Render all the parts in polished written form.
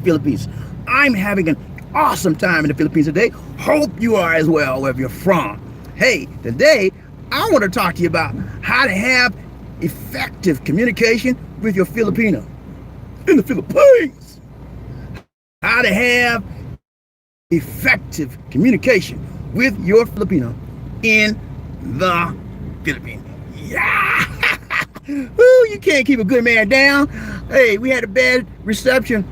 Philippines. I'm having an awesome time in the Philippines today. Hope you are as well, wherever you're from. Hey, today I want to talk to you about how to have effective communication with your Filipino in the Philippines. How to have effective communication with your Filipino in the Philippines. Yeah! Woo, you can't keep a good man down. Hey, we had a bad reception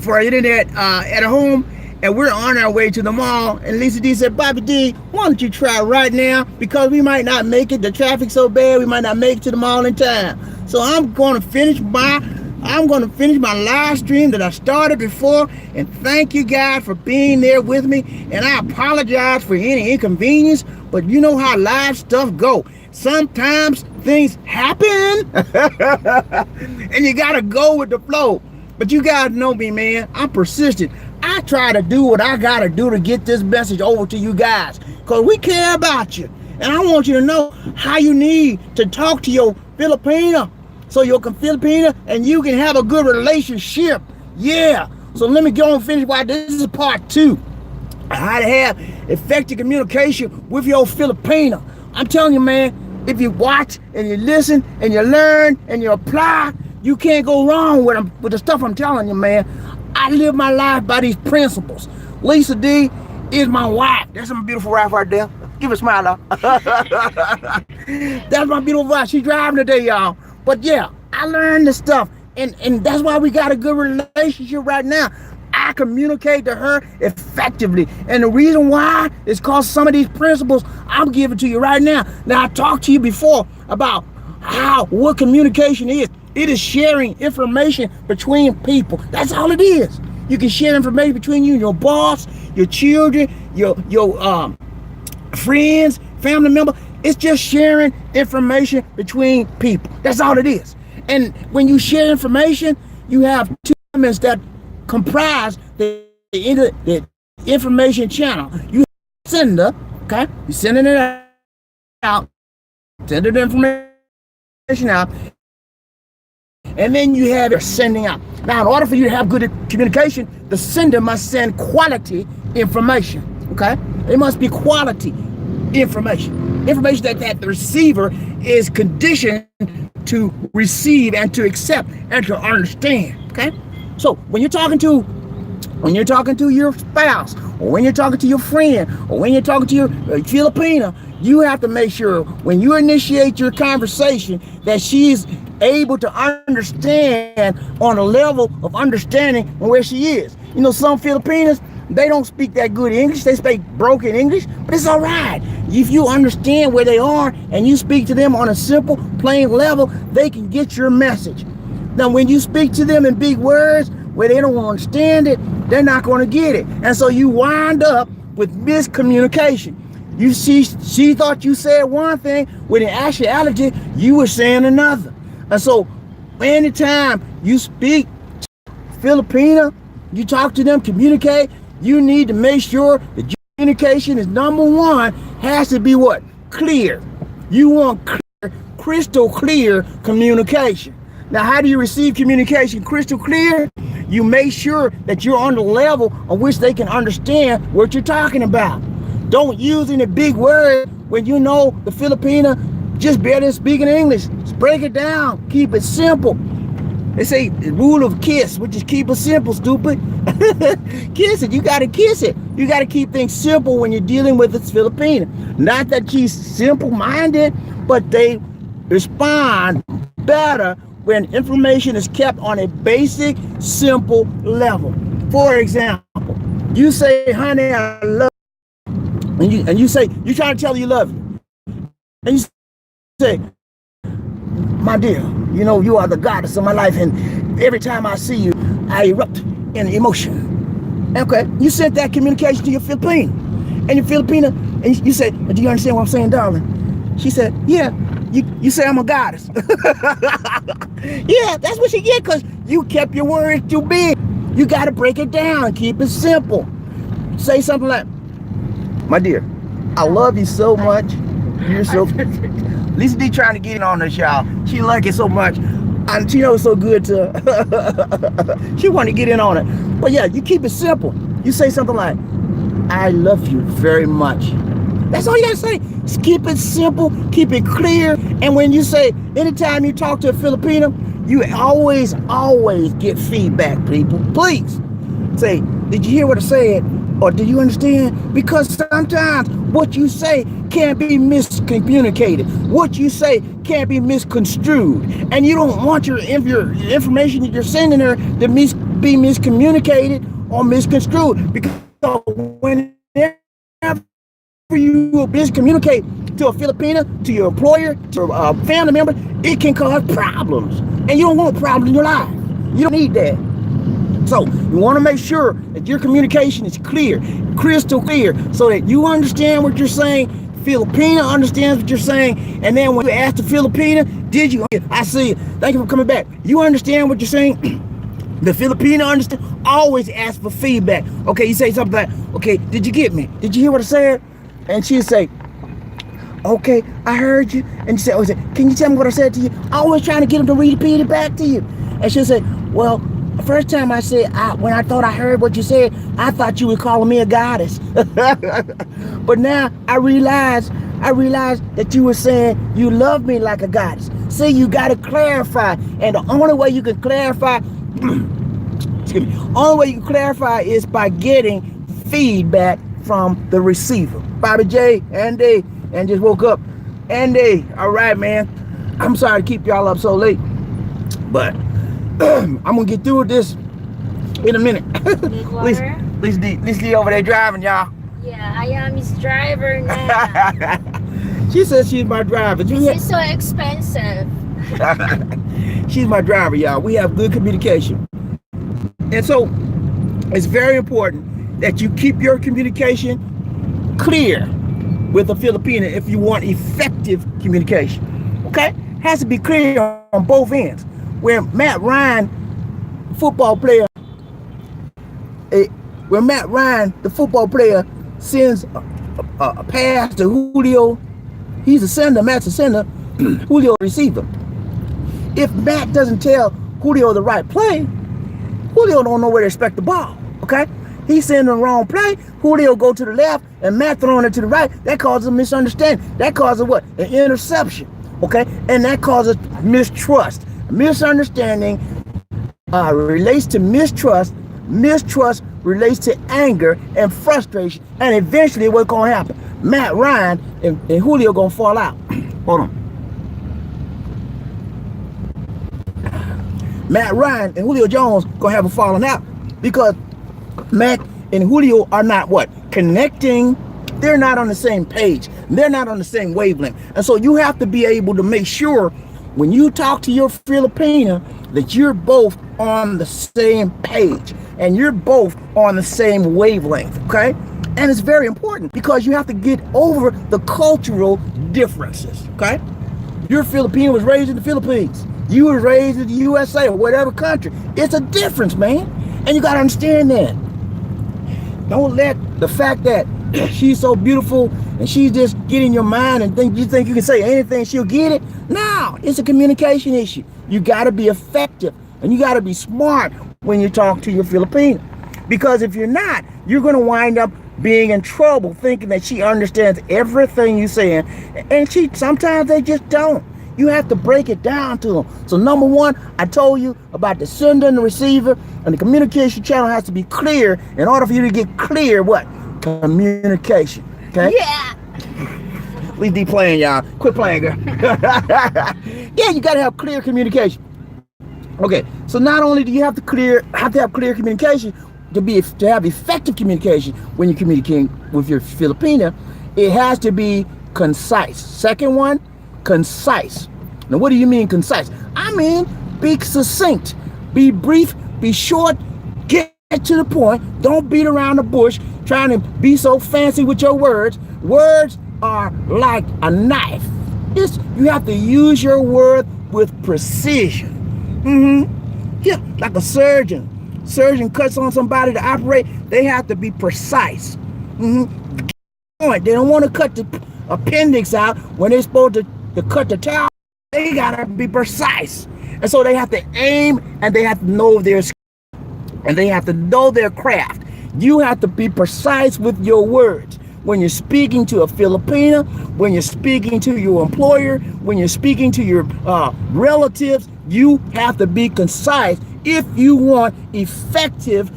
for our internet at home, and we're on our way to the mall. And Lisa D said, Bobby D, why don't you try right now? Because we might not make it. The traffic's so bad, we might not make it to the mall in time. So I'm going to finish my live stream that I started before, and thank you guys for being there with me. And I apologize for any inconvenience, but you know how live stuff go. Sometimes things happen, and you gotta go with the flow. But you guys know me, man. I'm persistent. I try to do what I gotta do to get this message over to you guys, because we care about you. And I want you to know how you need to talk to your Filipina, so your Filipina and you can have a good relationship. Yeah. So let me go and finish why this is part 2. How to have effective communication with your Filipina. I'm telling you, man, if you watch and you listen and you learn and you apply, you can't go wrong with the stuff I'm telling you, man. I live my life by these principles. Lisa D is my wife. That's my beautiful wife right there. Give a smile out. That's my beautiful wife. She's driving today, y'all. But yeah, I learned this stuff. And that's why we got a good relationship right now. I communicate to her effectively. And the reason why is because some of these principles I'm giving to you right now. Now, I talked to you before about what communication is. It is sharing information between people. That's all it is. You can share information between you and your boss, your children, your friends, family member. It's just sharing information between people. That's all it is. And when you share information, you have two elements that comprise the information channel. You have the sender, okay? You're sending it out, sending the information out, and then you have your sending out. Now, in order for you to have good communication, the sender must send quality information, okay? It must be quality information. Information that the receiver is conditioned to receive and to accept and to understand, okay? So when you're talking to your spouse, or when you're talking to your friend, or when you're talking to your Filipina, you have to make sure when you initiate your conversation that she is able to understand on a level of understanding where she is. You know, some Filipinas, they don't speak that good English. They speak broken English, but it's all right. If you understand where they are and you speak to them on a simple, plain level, they can get your message. Now, when you speak to them in big words where they don't understand it, they're not going to get it. And so you wind up with miscommunication. She thought you said one thing, when in actuality, you were saying another. And so anytime you speak to Filipina, you talk to them, communicate, you need to make sure that your communication is number one, has to be what? Clear. You want clear, crystal clear communication. Now, how do you receive communication crystal clear? You make sure that you're on the level of which they can understand what you're talking about. Don't use any big words when you know the Filipina just better than speaking English. Just break it down. Keep it simple. They say the rule of KISS, which is keep it simple, stupid. Kiss it. You got to kiss it. You got to keep things simple when you're dealing with this Filipina. Not that she's simple-minded, but they respond better when information is kept on a basic, simple level. For example, you say, honey, I love you. And you say, you're trying to tell her you love you. And you say, my dear, you know, you are the goddess of my life, and every time I see you, I erupt in emotion. Okay, you sent that communication to your Filipina. And your Filipina, and you said, do you understand what I'm saying, darling? She said, yeah. You say I'm a goddess. Yeah, that's what she get, because you kept your words too big. You got to break it down, keep it simple. Say something like, my dear, I love you so much. You're so... Lisa D trying to get in on this, y'all. She like it so much. And she knows so good to, she wanted to get in on it. But yeah, you keep it simple. You say something like, I love you very much. That's all you gotta say. Just keep it simple, keep it clear. And when you say, anytime you talk to a Filipino, you always get feedback, people. Please say, did you hear what I said? Or do you understand? Because sometimes what you say can't be miscommunicated. What you say can't be misconstrued. And you don't want your information that you're sending her to be miscommunicated or misconstrued. Because whenever you miscommunicate to a Filipina, to your employer, to a family member, it can cause problems. And you don't want problems in your life. You don't need that. So you want to make sure that your communication is clear, crystal clear, so that you understand what you're saying, Filipina understands what you're saying, and then when you ask the Filipina, did you? I see you. Thank you for coming back. You understand what you're saying? The Filipina understand. Always ask for feedback. Okay, you say something like, okay, did you get me? Did you hear what I said? And she'll say, okay, I heard you. And she said, can you tell me what I said to you? Always trying to get them to repeat it back to you. And she'll say, well, the first time I said, when I thought I heard what you said, I thought you were calling me a goddess. But now I realized that you were saying you love me like a goddess. See, you got to clarify. And the only way you can clarify, excuse me, only way you can clarify is by getting feedback from the receiver. Bobby J, Andy, and just woke up. Andy, all right, man. I'm sorry to keep y'all up so late, but I'm gonna get through with this in a minute. Let's be over there driving, y'all. Yeah, I am his driver now. She says she's my driver. This is so expensive. She's my driver, y'all. We have good communication. And so it's very important that you keep your communication clear with a Filipina if you want effective communication. Okay? It has to be clear on both ends. When Matt Ryan, football player, the football player, sends a pass to Julio, he's a sender, Matt's a sender, Julio receiver. If Matt doesn't tell Julio the right play, Julio don't know where to expect the ball, okay? He's sending the wrong play, Julio go to the left, and Matt throwing it to the right. That causes a misunderstanding. That causes what? An interception, okay? And that causes mistrust. Misunderstanding relates to mistrust. Mistrust relates to anger and frustration. And eventually what's going to happen? Matt Ryan and Julio going to fall out. Hold on. Matt Ryan and Julio Jones going to have a falling out because Matt and Julio are not what? Connecting. They're not on the same page. They're not on the same wavelength. And so you have to be able to make sure when you talk to your Filipina that you're both on the same page and you're both on the same wavelength, okay? And it's very important because you have to get over the cultural differences, okay? Your Filipino was raised in the Philippines. You was raised in the USA or whatever country. It's a difference, man. And you got to understand that. Don't let the fact that she's so beautiful and she's just getting your mind and you think you can say anything, she'll get it. No, it's a communication issue. You got to be effective and you got to be smart when you talk to your Filipino. Because if you're not, you're going to wind up being in trouble thinking that she understands everything you're saying. And sometimes they just don't. You have to break it down to them. So number one, I told you about the sender and the receiver, and the communication channel has to be clear. In order for you to get clear, what? Communication. Okay? Yeah. We deep playing, y'all. Quit playing, girl. Yeah, you gotta have clear communication. Okay, so not only do you have to have clear communication to have effective communication when you're communicating with your Filipina, it has to be concise. Second one, concise. Now, what do you mean concise? I mean, be succinct, be brief, be short, get to the point. Don't beat around the bush trying to be so fancy with your words. Words are like a knife. You have to use your word with precision. Yeah, like a surgeon. Surgeon cuts on somebody to operate. They have to be precise. They don't want to cut the appendix out when they're supposed to cut the towel. They gotta be precise. And so they have to aim, and they have to know their skill, and they have to know their craft. You have to be precise with your words. When you're speaking to a Filipina, when you're speaking to your employer, when you're speaking to your relatives, you have to be concise if you want effective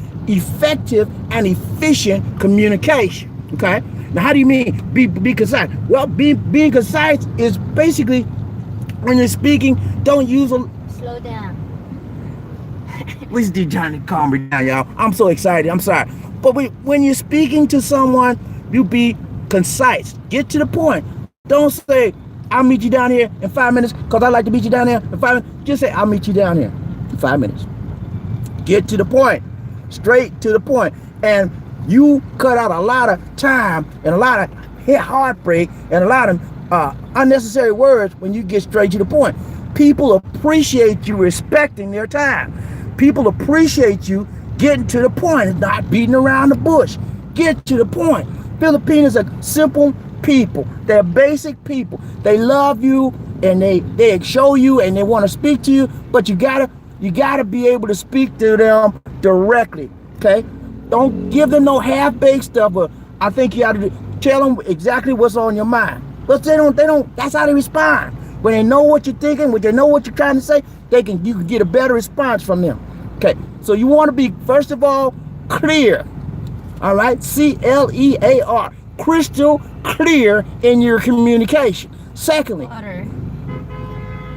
and efficient communication. Okay? Now, how do you mean be concise? Well, being concise is basically when you're speaking, don't use a... Slow down. Please do, Johnny, calm me down, y'all. I'm so excited. I'm sorry. But when you're speaking to someone, you be concise. Get to the point. Don't say, I'll meet you down here in 5 minutes because I'd like to meet you down here in 5 minutes. Just say, I'll meet you down here in 5 minutes. Get to the point. Straight to the point. And you cut out a lot of time and a lot of heartbreak and a lot of unnecessary words when you get straight to the point. People appreciate you respecting their time. People appreciate you getting to the point and not beating around the bush. Get to the point. Filipinos are simple people. They're basic people. They love you and they show you and they want to speak to you, but you gotta be able to speak to them directly. Okay? Don't give them no half-baked stuff. But I think you ought to tell them exactly what's on your mind. But they don't. That's how they respond. When they know what you're thinking, when they know what you're trying to say, you can get a better response from them. Okay, so you want to be, first of all, clear. All right, C-L-E-A-R, crystal clear in your communication. Secondly, Water.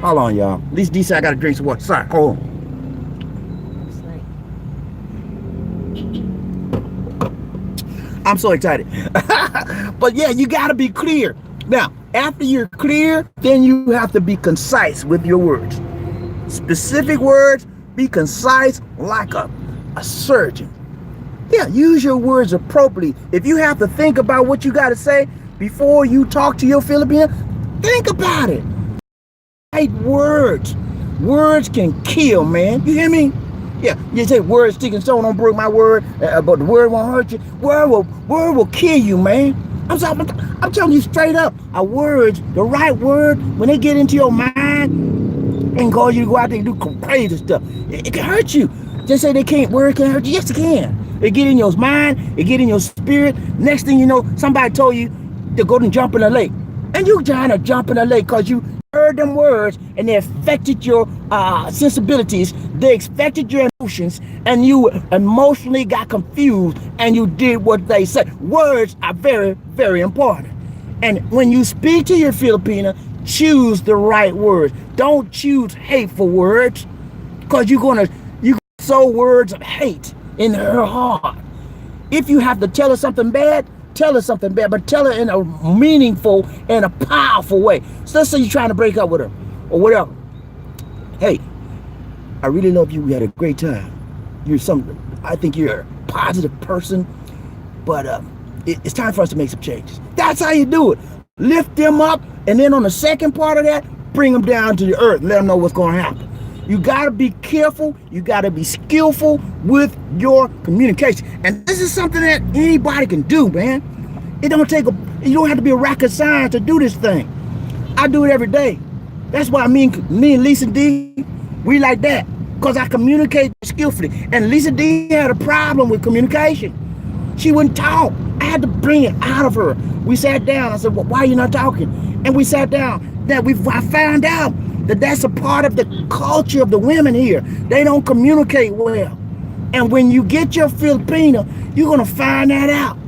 hold on, y'all. At least DC, I got to drink some water. Sorry, hold on. I'm so excited. But yeah, you got to be clear. Now, after you're clear, then you have to be concise with your words. Specific words, be concise like a surgeon. Yeah, use your words appropriately. If you have to think about what you got to say before you talk to your Filipino, think about it. Right words. Words can kill, man. You hear me? Yeah, you say words sticking stone don't break my word, but the word won't hurt you. Word will kill you, man. I'm telling you straight up. A word, the right word, when they get into your mind and cause you to go out there and do crazy stuff, it can hurt you. Just say word can't hurt you. Yes, it can. It get in your mind, it get in your spirit. Next thing you know, somebody told you to go and jump in a lake. And you trying to jump in a lake because you heard them words and they affected your sensibilities, they affected your emotions, and you emotionally got confused and you did what they said. Words are very, very important. And when you speak to your Filipina, choose the right words. Don't choose hateful words because you're gonna sow words of hate in her heart. If you have to tell her something bad, tell her something bad, but tell her in a meaningful and a powerful way. So let's say you're trying to break up with her or whatever. Hey, I really love you. We had a great time. I think you're a positive person, but it's time for us to make some changes. That's how you do it. Lift them up, and then on the second part of that, bring them down to the earth and let them know what's going to happen. You got to be careful. You got to be skillful with your communication. And this is something that anybody can do, man. You don't have to be a rocket scientist to do this thing. I do it every day. That's why me and Lisa D, we like that. Because I communicate skillfully. And Lisa D had a problem with communication. She wouldn't talk. I had to bring it out of her. We sat down. I said, well, why are you not talking? And we sat down. I found out that's a part of the culture of the women here. They don't communicate well. And when you get your Filipino, you're going to find that out.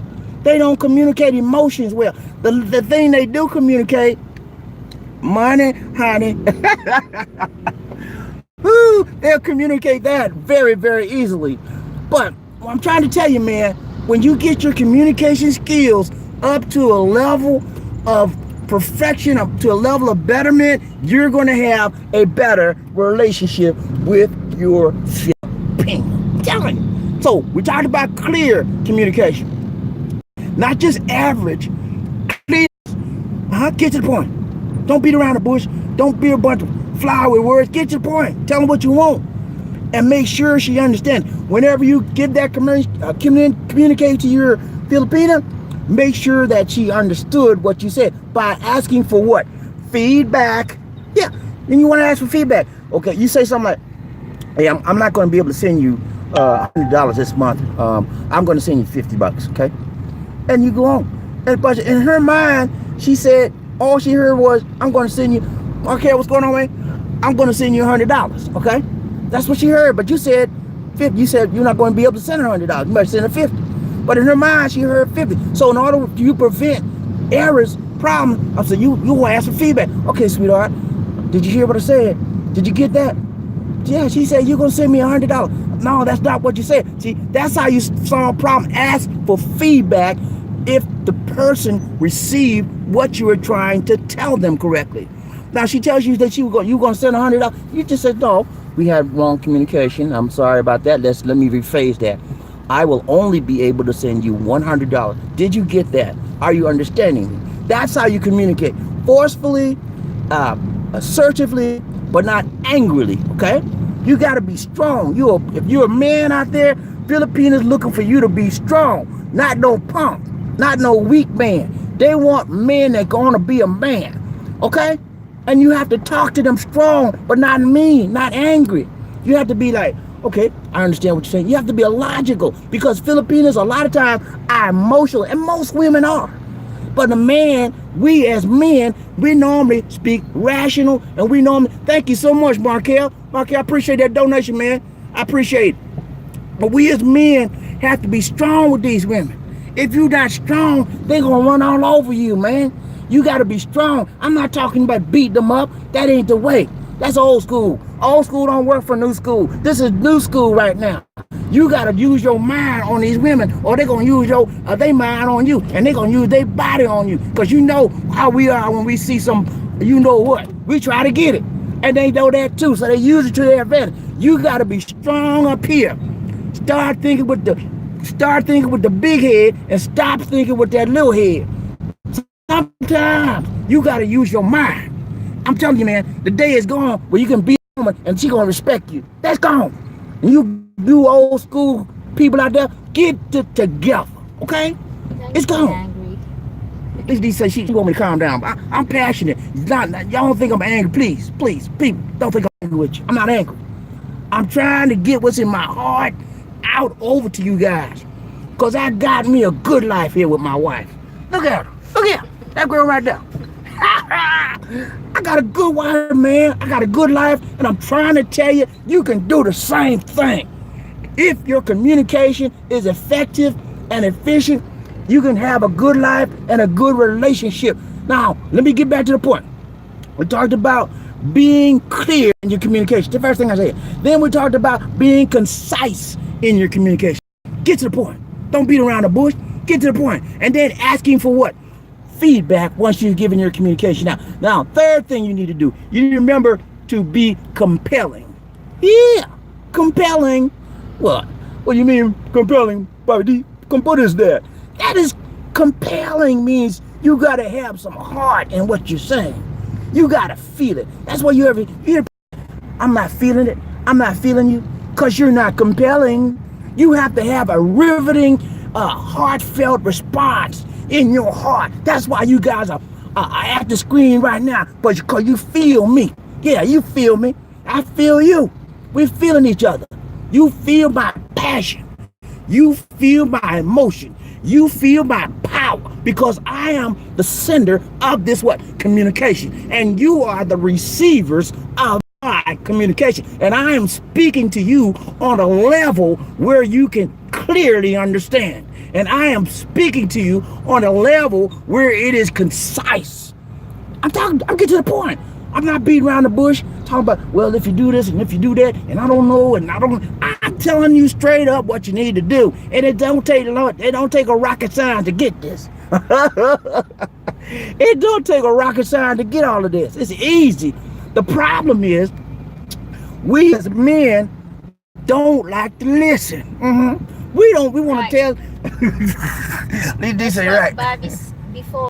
They don't communicate emotions well. The thing they do communicate, money, honey. Woo, they'll communicate that very, very easily. But what I'm trying to tell you, man, when you get your communication skills up to a level of perfection, up to a level of betterment, you're going to have a better relationship with your Filipino. I'm telling you. So we talked about clear communication, not just average. Clear. Get to the point. Don't beat around the bush. Don't be a bunch of flowery words. Get to the point. Tell them what you want, and make sure she understands. Whenever you give that communicate to your Filipina, make sure that she understood what you said by asking for what? Feedback. Yeah, Then you want to ask for feedback. Okay, you say something like, hey, I'm not going to be able to send you $100 this month. I'm going to send you $50, okay? And you go on. But in her mind, she said, all she heard was, I'm going to send you, okay, what's going on, man? I'm going to send you $100, okay? That's what she heard. But you said 50. You said you're not going to be able to send her $100. You might send her 50. But in her mind, she heard 50. So in order to prevent errors, problems, I said, you want to ask for feedback. Okay, sweetheart, did you hear what I said? Did you get that? Yeah, she said, you're going to send me $100. No, that's not what you said. See, that's how you solve a problem. Ask for feedback if the person received what you were trying to tell them correctly. Now, she tells you that you were going to send $100. You just said, no, we had wrong communication. I'm sorry about that. Let me rephrase that. I will only be able to send you $100. Did you get that? Are you understanding me? That's how you communicate. Forcefully, assertively, but not angrily, okay? You got to be strong. If you're a man out there, Filipinas looking for you to be strong, not no punk, not no weak man. They want men that going to be a man, okay? And you have to talk to them strong, but not mean, not angry. You have to be like, okay, I understand what you're saying. You have to be illogical, because Filipinos a lot of times are emotional, and most women are. But a man, we as men, we normally speak rational, and we normally, thank you so much, Markel. Markel, I appreciate that donation, man. I appreciate it. But we as men have to be strong with these women. If you're not strong, they're going to run all over you, man. You got to be strong. I'm not talking about beating them up. That ain't the way. That's old school. Old school don't work for new school. This is new school right now. You got to use your mind on these women, or they're going to use their mind on you, and they're going to use their body on you. Because you know how we are when we see some, you know what, we try to get it. And they know that too, so they use it to their advantage. You got to be strong up here. Start thinking with the big head and stop thinking with that little head. Sometimes you got to use your mind. I'm telling you, man, the day is gone where you can be a woman and she gonna respect you. That's gone. And you old school people out there, get it together, okay? It's gone. Angry. At least they say she want me to calm down. But I'm passionate. Y'all don't think I'm angry, please, people, don't think I'm angry with you. I'm not angry. I'm trying to get what's in my heart out over to you guys, because I got me a good life here with my wife. Look at her. Look at her. That girl right there. I got a good wife, man. I got a good life, and I'm trying to tell you, you can do the same thing. If your communication is effective and efficient, you can have a good life and a good relationship. Now, let me get back to the point. We talked about being clear in your communication. The first thing I said. Then we talked about being concise in your communication. Get to the point. Don't beat around the bush. Get to the point. And then asking for what? Feedback once you've given your communication out. Now, third thing you need to do, you need to remember to be compelling. Yeah, compelling. What? What do you mean compelling, Bobby D? What is that? That is compelling means you got to have some heart in what you're saying. You got to feel it. That's why you hear, I'm not feeling it. I'm not feeling you, because you're not compelling. You have to have a riveting, heartfelt response in your heart. That's why you guys are at the screen right now, but because you feel me. Yeah, you feel me. I feel you. We're feeling each other. You feel my passion. You feel my emotion. You feel my power, because I am the sender of this what? Communication. And you are the receivers of my communication. And I am speaking to you on a level where you can clearly understand. And I am speaking to you on a level where it is concise. I'm getting to the point. I'm not beating around the bush, talking about, well, if you do this and if you do that, and I don't know, and I'm telling you straight up what you need to do. And it don't take a rocket science to get this. It don't take a rocket science to get all of this. It's easy. The problem is, we as men don't like to listen. We want to tell. They say right. Before.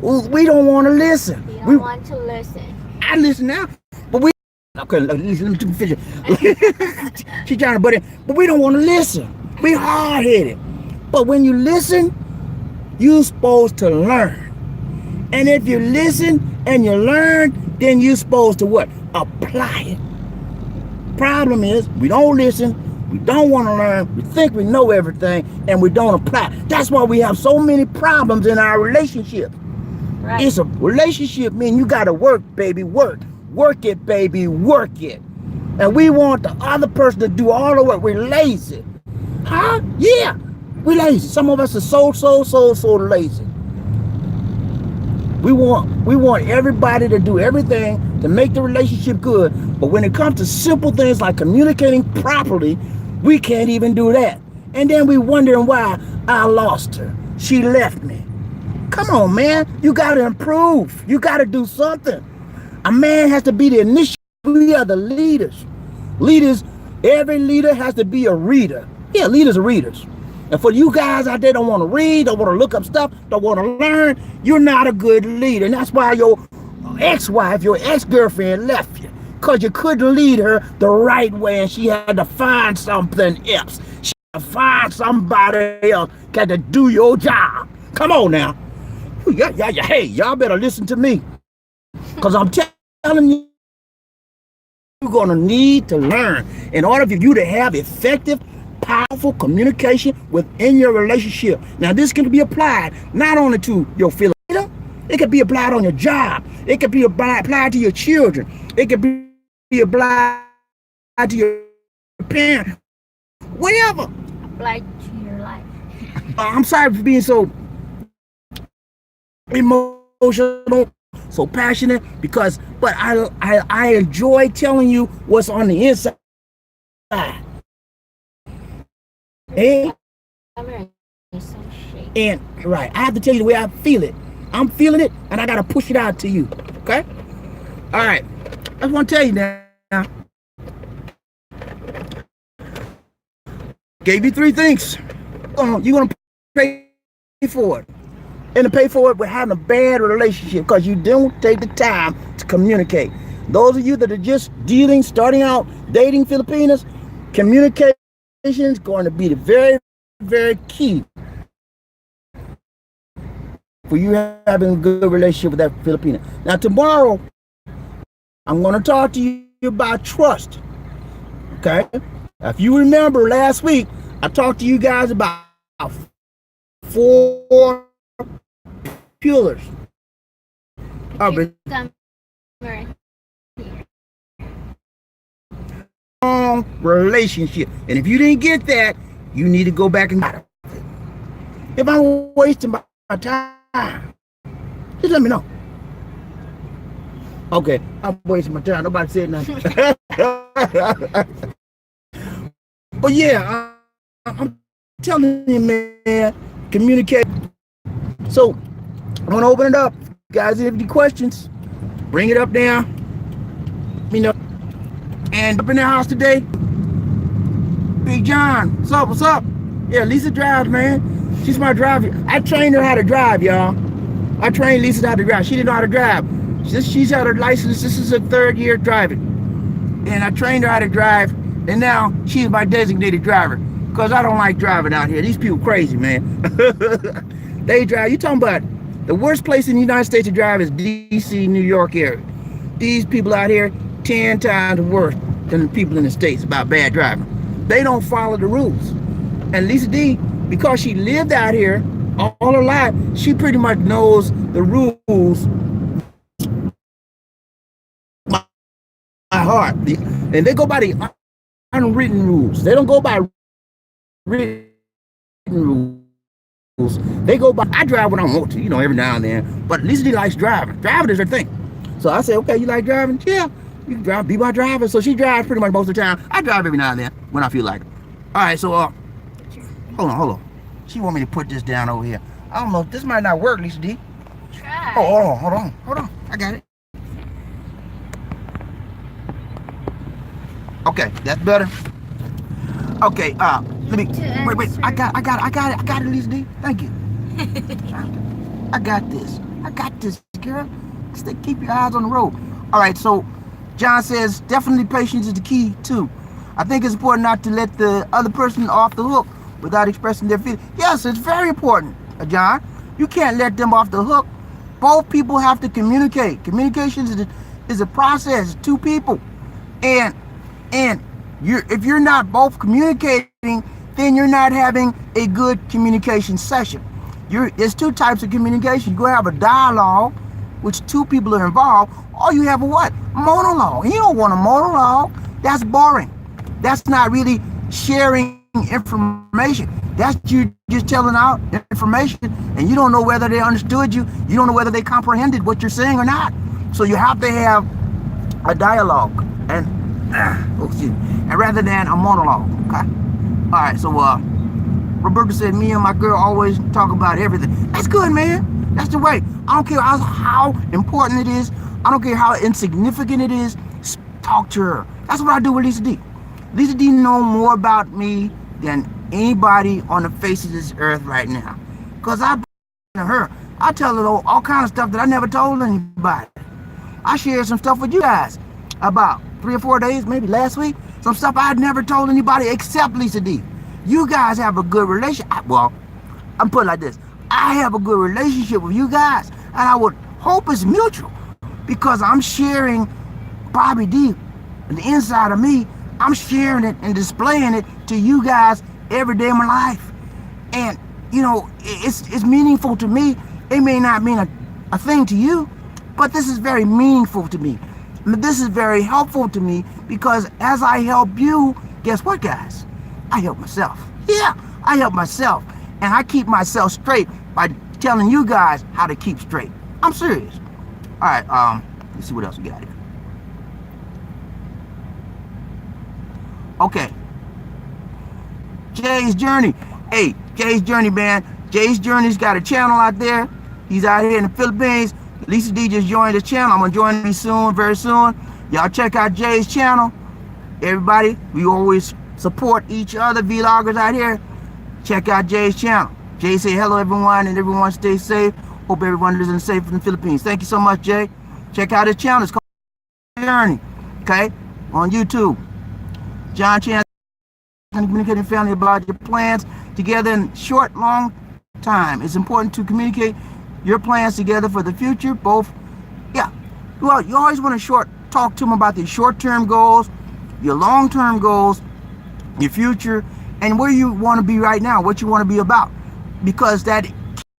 We don't want to listen. We don't want to listen. I listen now, but we. Okay, let me finish. She's trying to butt in, but we don't want to listen. We hard-headed. But when you listen, you're supposed to learn. And if you listen and you learn, then you're supposed to what? apply it. Problem is, we don't listen, we don't want to learn, we think we know everything, and we don't apply. That's why we have so many problems in our relationship. Right. It's a relationship, mean you gotta work, baby, work. Work it, baby, work it. And we want the other person to do all the work. We're lazy. Huh? Yeah, we're lazy. Some of us are so lazy. We want everybody to do everything to make the relationship good. But when it comes to simple things like communicating properly, we can't even do that. And then we wondering why I lost her. She left me. Come on, man. You got to improve. You got to do something. A man has to be the initiator. We are the leaders. Leaders, every leader has to be a reader. Yeah, leaders are readers. And for you guys out there don't want to read, don't want to look up stuff, don't want to learn, you're not a good leader. And that's why your ex-wife, your ex-girlfriend left you. Because you couldn't lead her the right way and she had to find something else. She had to find somebody else got to do your job. Come on now. Hey, y'all better listen to me. Because I'm telling you, you're going to need to learn in order for you to have effective, powerful communication within your relationship. Now, this can be applied not only to your Filipina, it can be applied on your job. It can be applied to your children. It can be applied to your parents. Whatever. Applied to your life. I'm sorry for being so emotional, so passionate, but I enjoy telling you what's on the inside. And right, I have to tell you the way I feel it. I'm feeling it, and I gotta push it out to you. Okay? All right. I just want to tell you now. Gave you 3 things. You're gonna pay for it. And to pay for it with having a bad relationship because you don't take the time to communicate. Those of you that are just starting out, dating Filipinas, communication is going to be the very, very key for you having a good relationship with that Filipina. Now, tomorrow, I'm going to talk to you about trust. Okay? If you remember last week, I talked to you guys about 4 pillars of a strong relationship. And if you didn't get that, you need to go back and get it. If I'm wasting my time, just let me know. Okay, I'm wasting my time. Nobody said nothing. But yeah, I'm telling you, man, communicate. So I'm gonna open it up. You guys have any questions? Bring it up now. You know. And up in the house today, Big John. What's up? What's up? Yeah, Lisa drives, man. She's my driver. I trained her how to drive, y'all. I trained Lisa how to drive. She didn't know how to drive. She's had her license. This is her 3rd year driving. And I trained her how to drive. And now she's my designated driver. Because I don't like driving out here. These people crazy, man. They drive. You talking about the worst place in the United States to drive is D.C., New York area. These people out here 10 times worse than the people in the States about bad driving. They don't follow the rules. And Lisa D, because she lived out here all her life, she pretty much knows the rules by heart. And they go by the unwritten rules. They don't go by written rules. They go by, I drive when I want to, every now and then. But Lisa D likes driving. Driving is her thing. So I say, okay, you like driving? Yeah, you can drive, be my driver. So she drives pretty much most of the time. I drive every now and then when I feel like it. All right, so hold on. She want me to put this down over here. I don't know, this might not work, Lisa D. Try. Oh, hold on. I got it. Okay, that's better. Okay, let me, wait, I got it, Lisa D. Thank you. I got this, girl. Stay, keep your eyes on the road. All right, so John says, definitely patience is the key, too. I think it's important not to let the other person off the hook without expressing their feelings. Yes, it's very important, John. You can't let them off the hook. Both people have to communicate. Communication is the is a process, two people. And if you're not both communicating, then you're not having a good communication session. There's two types of communication. You go have a dialogue, which two people are involved, or you have a what? Monologue. You don't want a monologue. That's boring. That's not really sharing information. That's you just telling out information, and you don't know whether they understood you. You don't know whether they comprehended what you're saying or not. So you have to have a dialogue, and rather than a monologue. Okay. All right. So Roberta said, me and my girl always talk about everything. That's good, man. That's the way. I don't care how important it is. I don't care how insignificant it is. Talk to her. That's what I do with Lisa D. Lisa D know more about me than anybody on the face of this earth right now. Because I to her, I tell her all kinds of stuff that I never told anybody. I shared some stuff with you guys about 3 or 4 days, maybe last week. Some stuff I had never told anybody except Lisa D. You guys have a good relationship. Well, I'm put it like this. I have a good relationship with you guys, and I would hope it's mutual, because I'm sharing Bobby D, and the inside of me. I'm sharing it and displaying it to you guys every day of my life. And you know, it's meaningful to me. It may not mean a thing to you, but this is very meaningful to me. This is very helpful to me, because as I help you, guess what, guys? I help myself. Yeah, I help myself. And I keep myself straight by telling you guys how to keep straight. I'm serious. All right, let's see what else we got here. Okay. Jay's Journey. Hey, Jay's Journey, man. Jay's Journey's got a channel out there. He's out here in the Philippines. Lisa D just joined the channel. I'm going to join me soon, very soon. Y'all check out Jay's channel. Everybody, we always support each other vloggers out here. Check out Jay's channel. Jay say hello, everyone, and everyone stay safe. Hope everyone is safe in the Philippines. Thank you so much, Jay. Check out his channel. It's called Journey, okay, on YouTube. John Chan, communicating family about your plans together in short, long time. It's important to communicate your plans together for the future. Both, yeah. Well, you always want to talk to them about the short-term goals, your long-term goals, your future, and where you want to be right now, what you want to be about. Because that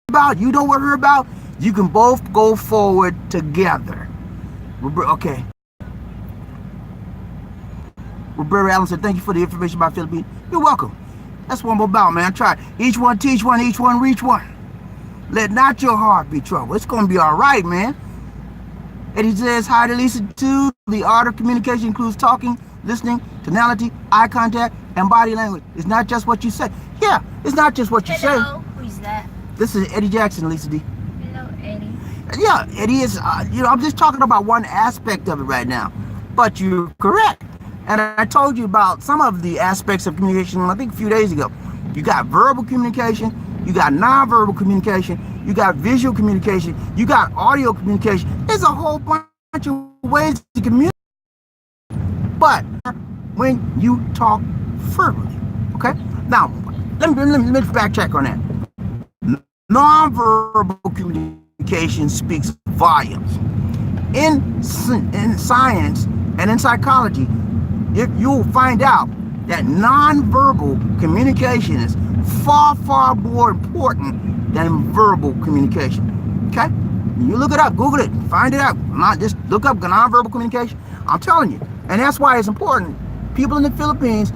about, you know what we're about, you can both go forward together. Okay. Roberta Allen said, thank you for the information about Philippines. You're welcome. That's what I'm about, man. Try. Each one teach one, each one reach one. Let not your heart be troubled. It's going to be all right, man. Eddie says, hi to Lisa too. The art of communication includes talking, listening, tonality, eye contact, and body language. It's not just what you say. Yeah, it's not just what you say. Hello, who's that? This is Eddie Jackson, Lisa D. Hello, Eddie. Yeah, Eddie is, I'm just talking about one aspect of it right now. But you're correct. And I told you about some of the aspects of communication, I think a few days ago. You got verbal communication, you got nonverbal communication, you got visual communication, you got audio communication. There's a whole bunch of ways to communicate. But when you talk verbally, okay? Now, let me backtrack on that. Nonverbal communication speaks volumes. In science and in psychology, you'll find out that nonverbal communication is far, far more important than verbal communication. Okay? You look it up, Google it, find it out. Not just look up nonverbal communication. I'm telling you. And that's why it's important. People in the Philippines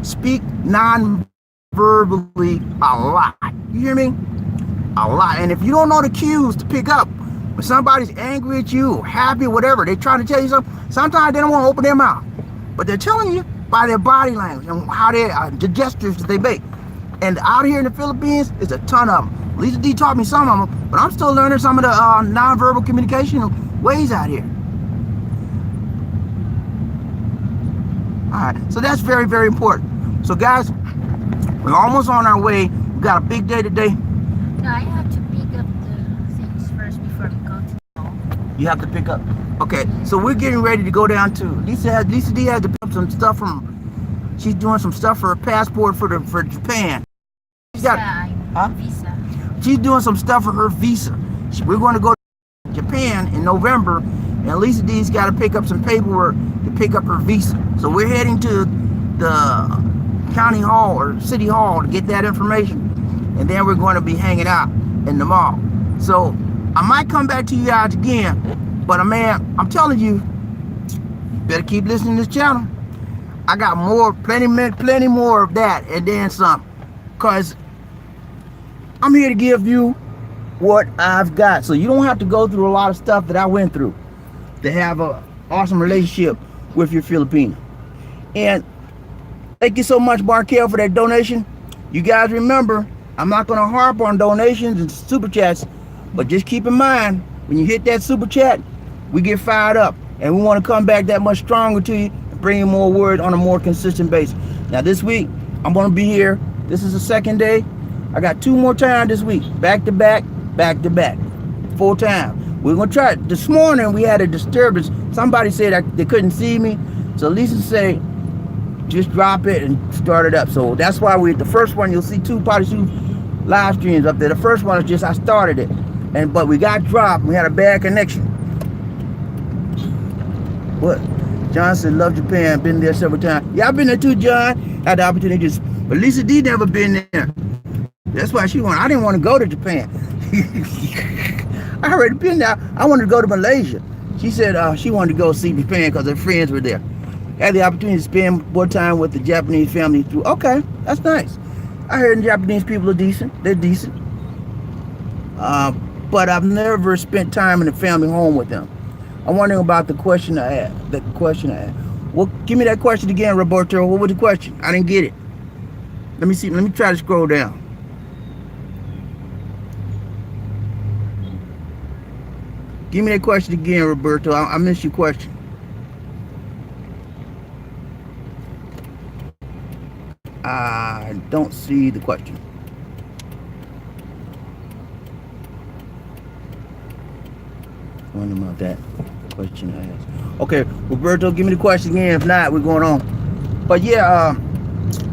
speak non-verbally a lot. You hear me? A lot. And if you don't know the cues to pick up, when somebody's angry at you, or happy, or whatever, they're trying to tell you something, sometimes they don't want to open their mouth. But they're telling you by their body language and how the gestures that they make. And out here in the Philippines, there's a ton of them. Lisa D taught me some of them, but I'm still learning some of the nonverbal communication ways out here. All right, so that's very, very important. So guys, we're almost on our way. We got a big day today. No, I have to pick up the things first before we go to the mall. You have to pick up. Okay, so we're getting ready to go down to Lisa D has to pick up some stuff from. She's doing some stuff for her passport for Japan. She's got Visa. She's doing some stuff for her visa. We're going to go to Japan in November, And Lisa D's got to pick up some paperwork to pick up her visa. So we're heading to the county hall or city hall to get that information. And then we're going to be hanging out in the mall. So I might come back to you guys again. But man, I'm telling you, better keep listening to this channel. I got more, plenty more of that and then some. Because I'm here to give you what I've got. So you don't have to go through a lot of stuff that I went through to have an awesome relationship with your Filipina. And thank you so much, Barkel, for that donation. You guys remember, I'm not going to harp on donations and super chats, but just keep in mind, when you hit that super chat, we get fired up. And we want to come back that much stronger to you and bring you more word on a more consistent basis. Now this week, I'm going to be here. This is the second day. I got 2 more times this week, back to back, full time. We're gonna try it. This morning we had a disturbance. Somebody said they couldn't see me, so Lisa said, just drop it and start it up. So that's why the first one, you'll see 2 live streams up there. The first one is just I started it, but we got dropped. We had a bad connection. What? John said, love Japan, been there several times. Yeah, I've been there too, John. Had the opportunity to, but Lisa D never been there. That's why I didn't want to go to Japan. I already been there. I wanted to go to Malaysia. She said she wanted to go see Japan because her friends were there. Had the opportunity to spend more time with the Japanese family through. Okay, that's nice. I heard the Japanese people are decent. They're decent. But I've never spent time in the family home with them. I'm wondering about the question I asked. Well, give me that question again, Roberto. What was the question? I didn't get it. Let me see. Let me try to scroll down. Give me that question again, Roberto. I missed your question. I don't see the question. Wondering about that question I asked. Okay, Roberto, give me the question again. If not, we're going on. But yeah,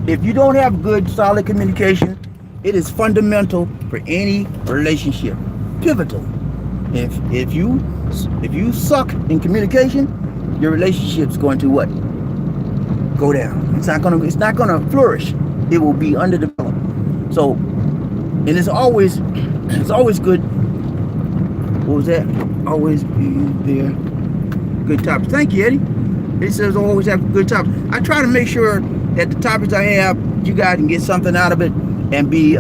if you don't have good, solid communication, it is fundamental for any relationship. Pivotal. If you suck in communication, your relationship's going to what? Go down. It's not gonna flourish. It will be underdeveloped. So, and it's always good. What was that? Always be there. Good topics. Thank you, Eddie. It says always have good topics. I try to make sure that the topics I have, you guys can get something out of it and be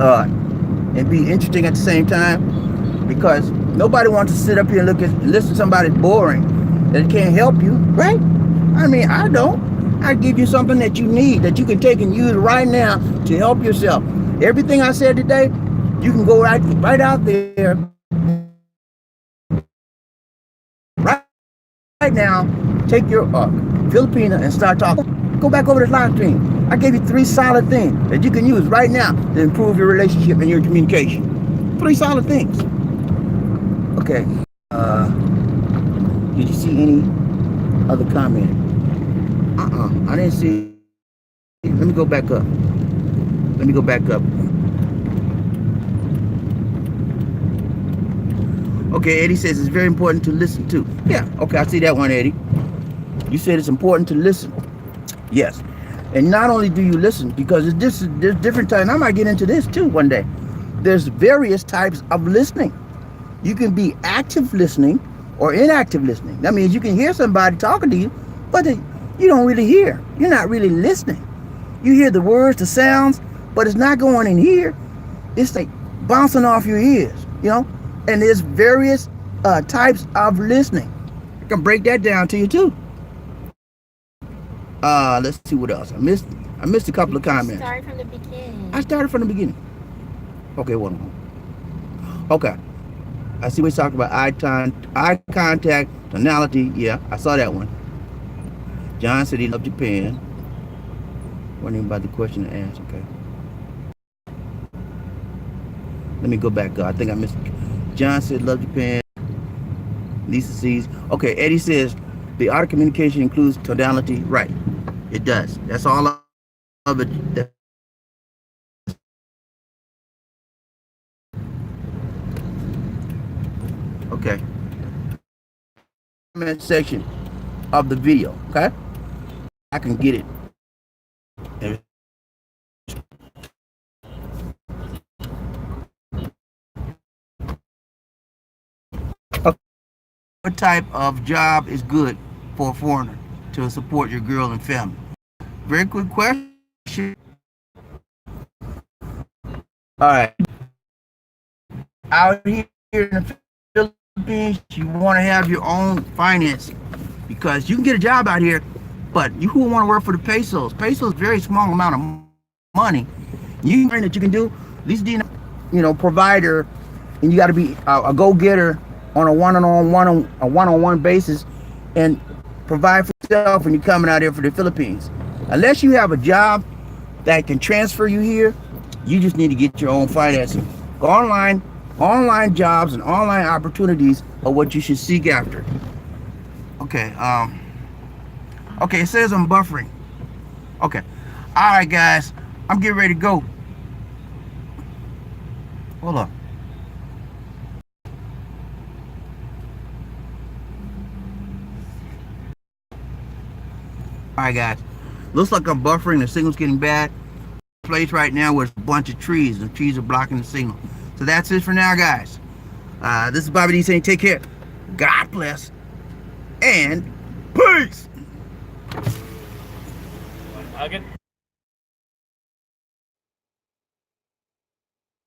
interesting at the same time, because nobody wants to sit up here and listen to somebody boring that can't help you, right? I mean, I don't. I give you something that you need, that you can take and use right now to help yourself. Everything I said today, you can go right out there, right now, take your Filipina and start talking. Go back over this live stream. I gave you 3 solid things that you can use right now to improve your relationship and your communication. 3 solid things. Okay. Did you see any other comment? I didn't see. Let me go back up. Okay, Eddie says it's very important to listen to. Yeah, okay, I see that one, Eddie. You said it's important to listen. Yes. And not only do you listen, because there's different types. I might get into this too one day. There's various types of listening. You can be active listening or inactive listening. That means you can hear somebody talking to you, but you don't really hear. You're not really listening. You hear the words, the sounds, but it's not going in here. It's like bouncing off your ears, you know? And there's various types of listening. I can break that down to you too. Let's see what else. I missed a couple of comments. Start from the beginning. I started from the beginning. Okay, one more. Okay. I see what he's talking about. Eye contact, tonality. Yeah, I saw that one. John said he loved Japan. Wondering about the question I asked. Okay. Let me go back. I think I missed. John said love Japan. Lisa sees. Okay, Eddie says the art of communication includes tonality. Right. It does. That's all of it. Okay. comment section of the video, okay? I can get it. What type of job is good for a foreigner to support your girl and family? Very quick question. All right. Out here in the Philippines, you want to have your own financing because you can get a job out here, but you who want to work for the pesos? Pesos, very small amount of money. You that you can do at least, provider, and you got to be a go-getter on a one-on-one basis and provide for yourself when you're coming out here for the Philippines. Unless you have a job that can transfer you here, you just need to get your own financing. Go online jobs and online opportunities are what you should seek after. Okay, okay, it says I'm buffering. Okay, all right, guys, I'm getting ready to go. Hold on. All right, guys, looks like I'm buffering. The signal's getting bad. Place right now where it's a bunch of trees. The trees are blocking the signal. So that's it for now, guys. This is Bobby D saying take care. God bless. And peace.